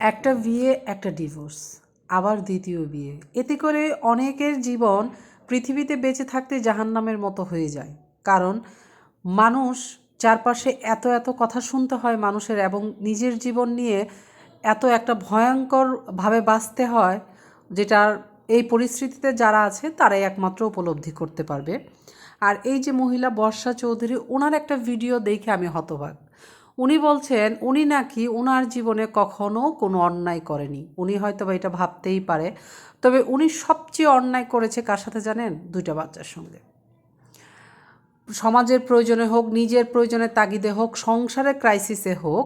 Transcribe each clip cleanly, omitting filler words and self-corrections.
একটা বিয়ে, একটা ডিভোর্স, আবার দ্বিতীয় বিয়ে। এতে করে অনেকের জীবন পৃথিবীতে বেঁচে থাকতে জাহান্নামের মতো হয়ে যায়। কারণ মানুষ চারপাশে এত এত কথা শুনতে হয় মানুষের, এবং নিজের জীবন নিয়ে এত একটা ভয়ঙ্করভাবে বাঁচতে হয়, যেটার এই পরিস্থিতিতে যারা আছে তারাই একমাত্র উপলব্ধি করতে পারবে। আর এই যে মহিলা বর্ষা চৌধুরী, ওনার একটা ভিডিও দেখে আমি হতবাক। উনি বলছেন উনি নাকি ওনার জীবনে কখনো কোনো অন্যায় করেনি। উনি হয়তো বা এটা ভাবতেই পারে, তবে উনি সবচেয়ে অন্যায় করেছে কার সাথে জানেন? দুইটা বাচ্চার সঙ্গে। সমাজের প্রয়োজনে হোক, নিজের প্রয়োজনের তাগিদে হোক, সংসারের ক্রাইসিসে হোক,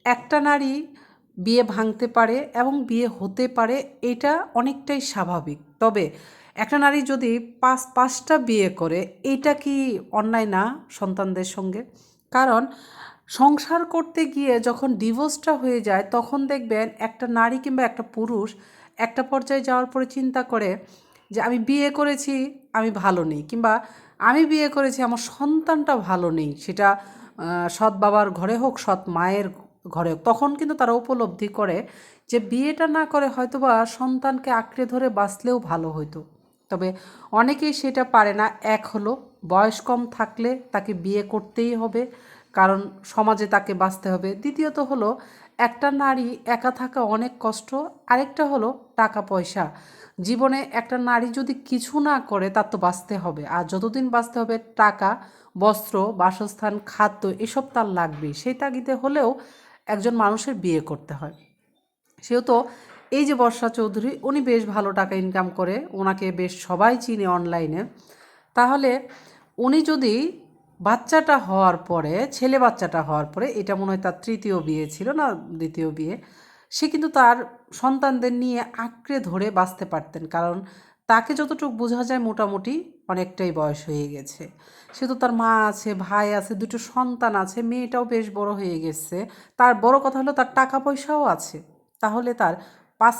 একটা নারী বিয়ে ভাঙতে পারে এবং বিয়ে হতে পারে, এটা অনেকটাই স্বাভাবিক। তবে একটা নারী যদি পাঁচটা বিয়ে করে, এটা কি অন্যায় না সন্তানদের সঙ্গে? কারণ সংসার করতে গিয়ে যখন ডিভোর্সটা হয়ে যায়, তখন দেখবেন একটা নারী কিংবা একটা পুরুষ একটা পর্যায়ে যাওয়ার পরে চিন্তা করে যে আমি বিয়ে করেছি, আমি ভালো নেই, কিংবা আমি বিয়ে করেছি আমার সন্তানটা ভালো নেই, সেটা সৎ বাবার ঘরে হোক, সৎ মায়ের ঘরে হোক। তখন কিন্তু তারা উপলব্ধি করে যে বিয়েটা না করে হয়তোবা সন্তানকে আঁকড়ে ধরে বাঁচলেও ভালো হতো। তবে অনেকেই সেটা পারে না। এক হলো বয়স কম থাকলে তাকে বিয়ে করতেই হবে, কারণ সমাজে তাকে বাঁচতে হবে। দ্বিতীয়ত হলো একটা নারী একা থাকা অনেক কষ্ট। আরেকটা হলো টাকা পয়সা। জীবনে একটা নারী যদি কিছু না করে তার তো বাঁচতে হবে, আর যতদিন বাঁচতে হবে টাকা, বস্ত্র, বাসস্থান, খাদ্য এসব তার লাগবেই। সেই তাগিদে হলেও একজন মানুষের বিয়ে করতে হয়। সেহেতু এই যে বর্ষা চৌধুরী, উনি বেশ ভালো টাকা ইনকাম করে, ওনাকে বেশ সবাই চিনে অনলাইনে। তাহলে উনি যদি বাচ্চাটা হওয়ার পরে, ছেলে বাচ্চাটা হওয়ার পরে, এটা মনে হয় তার তৃতীয় বিয়ে ছিল না দ্বিতীয় বিয়ে, সে কিন্তু তার সন্তানদের নিয়ে আঁকড়ে ধরে বাঁচতে পারতেন। কারণ তাকে যতটুকু বোঝা যায় মোটামুটি অনেকটাই বয়স হয়ে গেছে। সে তো তার মা আছে, ভাই আছে, দুটো সন্তান আছে, মেয়েটাও বেশ বড় হয়ে গেছে। তার বড় কথা হলো তার টাকা পয়সাও আছে। তাহলে তার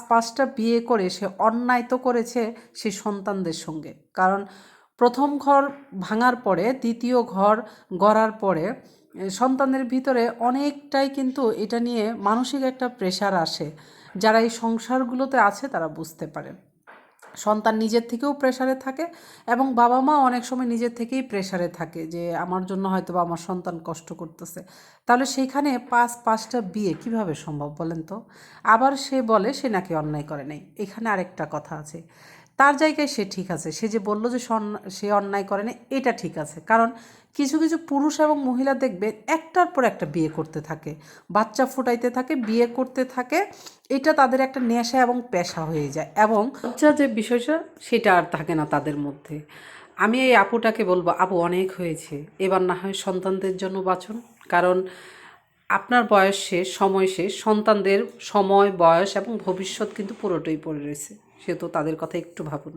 পাঁচটা বিয়ে করে সে অন্যায় তো করেছে সে সন্তানদের সঙ্গে। কারণ প্রথম ঘর ভাঙার পরে দ্বিতীয় ঘর গড়ার পরে সন্তানদের ভিতরে অনেকটাই কিন্তু এটা নিয়ে মানসিক একটা প্রেশার আসে। যারা এই সংসারগুলোতে আছে তারা বুঝতে পারে। সন্তান নিজের থেকেও প্রেশারে থাকে, এবং বাবা মা অনেক সময় নিজের থেকেই প্রেশারে থাকে যে আমার জন্য হয়তো বা আমার সন্তান কষ্ট করতেছে। তাহলে সেইখানে পাঁচটা বিয়ে কিভাবে সম্ভব বলেন তো? আবার সে বলে সে নাকি অন্যায় করে নাই। এখানে আরেকটা কথা আছে, তার জায়গায় সে ঠিক আছে। সে যে বলল যে সে অন্যায় করে না, এটা ঠিক আছে। কারণ কিছু কিছু পুরুষ এবং মহিলা দেখবে একটার পর একটা বিয়ে করতে থাকে, বাচ্চা ফুটাইতে থাকে, বিয়ে করতে থাকে। এটা তাদের একটা নেশা এবং পেশা হয়ে যায়, এবং লজ্জা যে বিষয়টা সেটা আর থাকে না তাদের মধ্যে। আমি এই আপুটাকে বলবো, আপু অনেক হয়েছে, এবার না হয় সন্তানদের জন্য বাঁচুন। কারণ আপনার বয়স শেষ, সময় শেষ, সন্তানদের সময়, বয়স এবং ভবিষ্যৎ কিন্তু পুরোটাই পড়ে রয়েছে। সে তো তাদের কথা একটু ভাবুন।